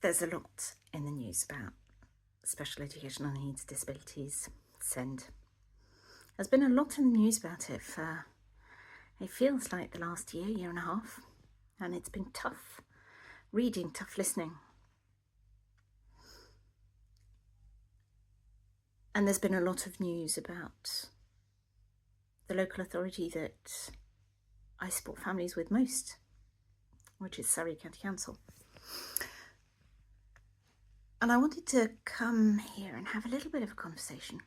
There's a lot in the news about special educational needs, disabilities, SEND. There's been a lot in the news about it for, it feels like the last year and a half, and it's been tough reading, tough listening. And there's been a lot of news about the local authority that I support families with most, which is Surrey County Council. And I wanted to come here and have a little bit of a conversation.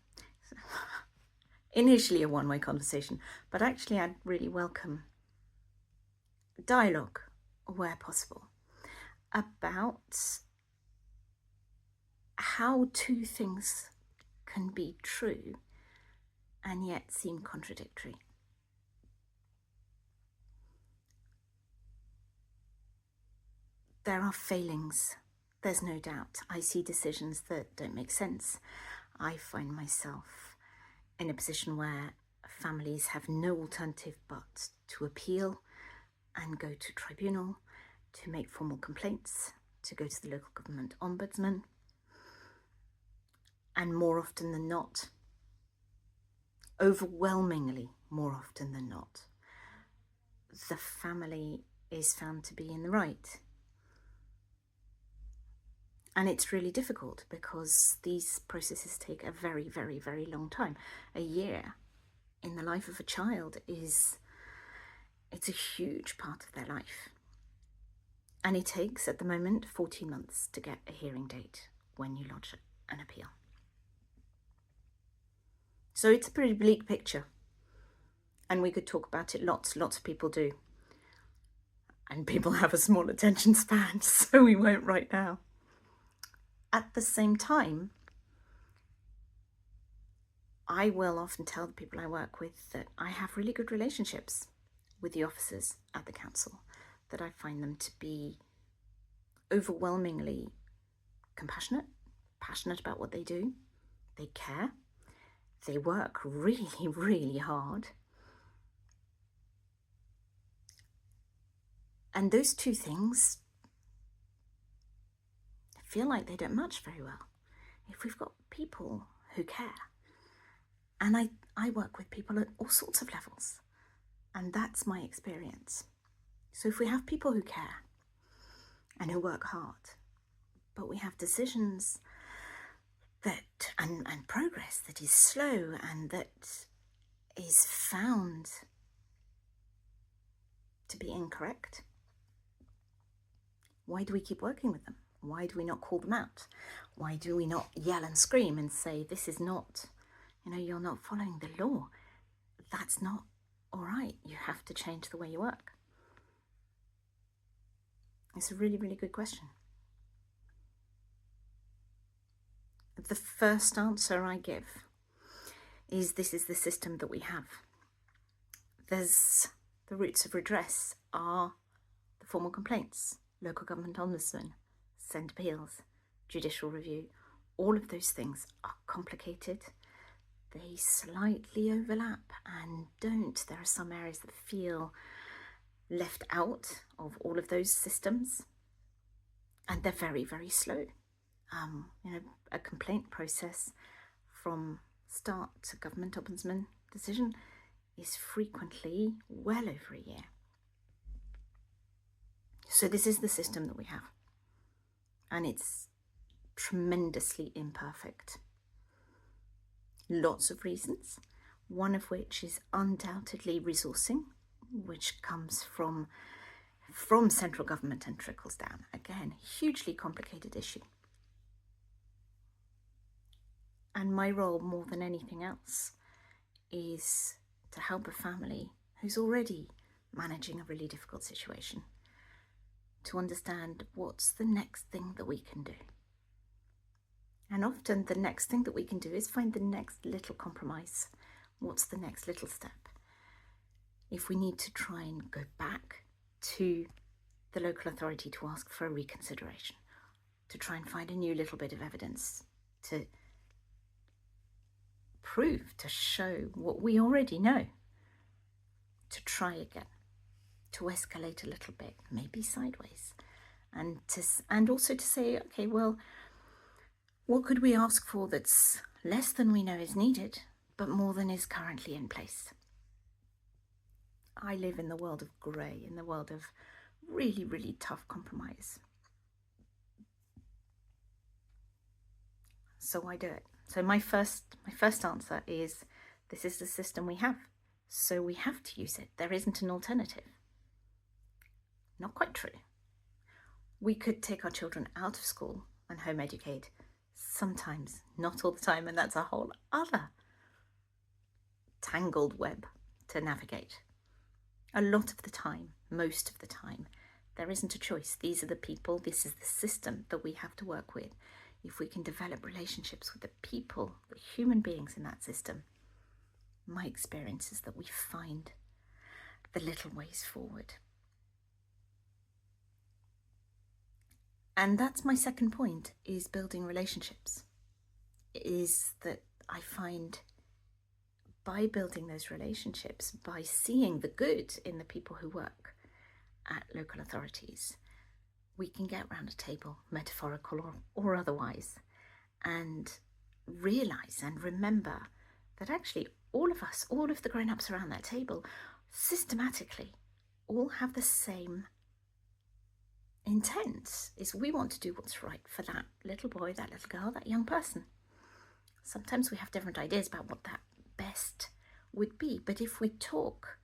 Initially a one-way conversation, but actually I'd really welcome dialogue where possible about how two things can be true and yet seem contradictory. There are failings, there's no doubt. I see decisions that don't make sense. I find myself in a position where families have no alternative but to appeal and go to tribunal, to make formal complaints, to go to the local government ombudsman. And more often than not, overwhelmingly more often than not, the family is found to be in the right. And it's really difficult because these processes take a very, very, very long time. A year in the life of a child it's a huge part of their life. And it takes, at the moment, 14 months to get a hearing date when you lodge an appeal. So it's a pretty bleak picture. And we could talk about it lots of people do. And people have a small attention span, so we won't right now. At the same time, I will often tell the people I work with that I have really good relationships with the officers at the council, that I find them to be overwhelmingly compassionate, passionate about what they do. They care. They work really, really hard. And those two things feel like they don't match very well. If we've got people who care, and I work with people at all sorts of levels, and that's my experience. So if we have people who care and who work hard, but we have decisions that and progress that is slow and that is found to be incorrect, why do we keep working with them? Why do we not call them out? Why do we not yell and scream and say, this is not, you're not following the law. That's not all right. You have to change the way you work. It's a really, really good question. The first answer I give is this is the system that we have. There's the routes of redress are the formal complaints, local government ombudsman, SEND appeals, judicial review. All of those things are complicated. They slightly overlap and don't. There are some areas that feel left out of all of those systems, and they're very, very slow. A complaint process from start to government ombudsman decision is frequently well over a year. So this is the system that we have, and it's tremendously imperfect. Lots of reasons, one of which is undoubtedly resourcing, which comes from central government and trickles down. Again, hugely complicated issue. And my role, more than anything else, is to help a family who's already managing a really difficult situation to understand what's the next thing that we can do. And often the next thing that we can do is find the next little compromise. What's the next little step? If we need to try and go back to the local authority to ask for a reconsideration, to try and find a new little bit of evidence to prove, to show what we already know, to try again, to escalate a little bit, maybe sideways, and also to say, okay, well, what could we ask for that's less than we know is needed, but more than is currently in place? I live in the world of grey, in the world of really, really tough compromise. So I do it. So my first answer is, this is the system we have, so we have to use it. There isn't an alternative. Not quite true. We could take our children out of school and home educate sometimes, not all the time, and that's a whole other tangled web to navigate. A lot of the time, most of the time, there isn't a choice. These are the people, this is the system that we have to work with. If we can develop relationships with the people, the human beings in that system, my experience is that we find the little ways forward. And that's my second point, is building relationships. Is that I find by building those relationships, by seeing the good in the people who work at local authorities, we can get round a table, metaphorical or otherwise, and realize and remember that actually all of us, all of the grown-ups around that table, systematically all have the same intent, is we want to do what's right for that little boy, that little girl, that young person. Sometimes we have different ideas about what that best would be, but if we talk,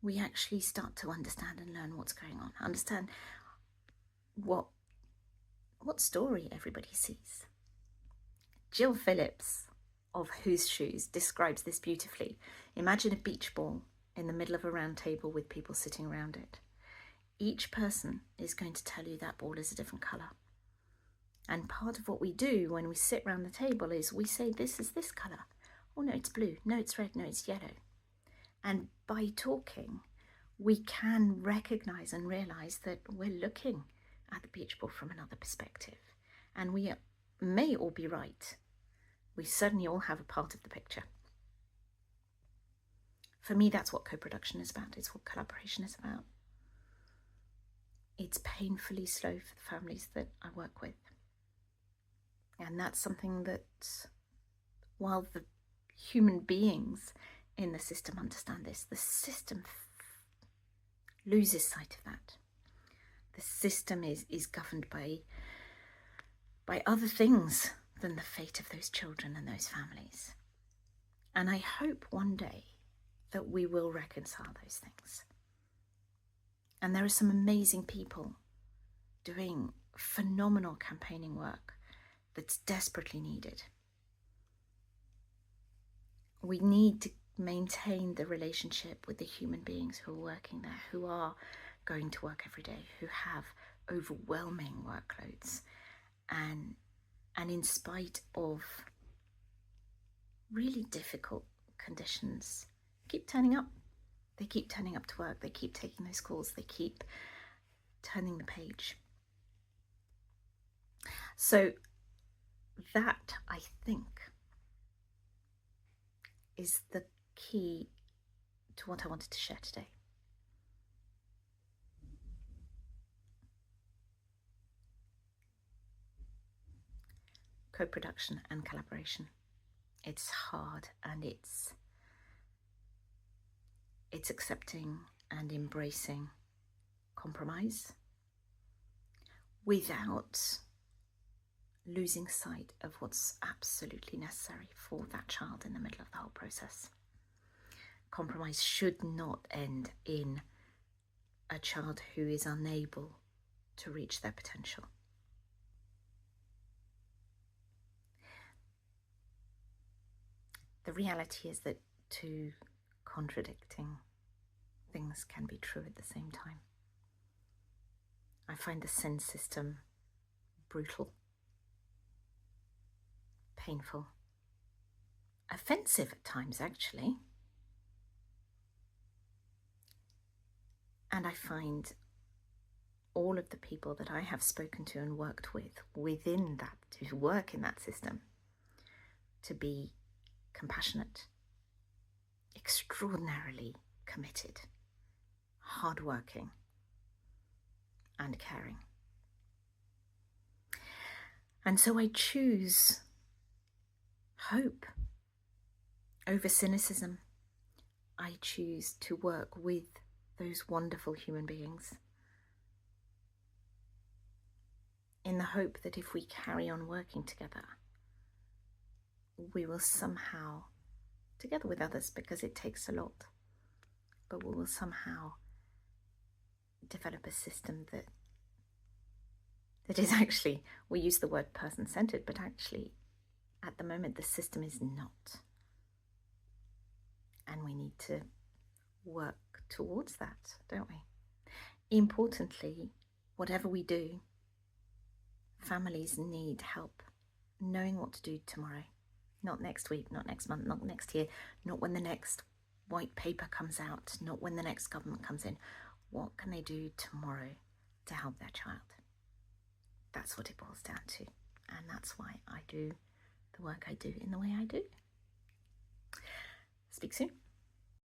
we actually start to understand and learn what's going on, understand what story everybody sees. Jill Phillips, of Whose Shoes, describes this beautifully. Imagine a beach ball in the middle of a round table with people sitting around it. Each person is going to tell you that ball is a different colour. And part of what we do when we sit around the table is we say, this is this colour. Oh no, it's blue. No, it's red. No, it's yellow. And by talking, we can recognise and realise that we're looking at the beach ball from another perspective. And we may all be right. We certainly all have a part of the picture. For me, that's what co-production is about. It's what collaboration is about. It's painfully slow for the families that I work with. And that's something that, while the human beings in the system understand this, the system loses sight of that. The system is governed by other things than the fate of those children and those families. And I hope one day that we will reconcile those things. And there are some amazing people doing phenomenal campaigning work that's desperately needed. We need to maintain the relationship with the human beings who are working there, who are going to work every day, who have overwhelming workloads, and in spite of really difficult conditions, keep turning up. They keep turning up to work, they keep taking those calls, they keep turning the page. So that, I think, is the key to what I wanted to share today. Co-production and collaboration. It's hard, and it's accepting and embracing compromise without losing sight of what's absolutely necessary for that child in the middle of the whole process. Compromise should not end in a child who is unable to reach their potential. The reality is that two contradicting things can be true at the same time. I find the SEND system brutal, painful, offensive at times actually. And I find all of the people that I have spoken to and worked with within that, who work in that system, to be compassionate, extraordinarily committed, hardworking, and caring. And so I choose hope over cynicism. I choose to work with those wonderful human beings in the hope that if we carry on working together, we will somehow, together with others, because it takes a lot, but we will somehow develop a system that is actually, we use the word person-centered, but actually at the moment the system is not. And we need to work towards that, don't we? Importantly, whatever we do, families need help knowing what to do tomorrow. Not next week, not next month, not next year, not when the next white paper comes out, not when the next government comes in. What can they do tomorrow to help their child? That's what it boils down to. And that's why I do the work I do in the way I do. Speak soon.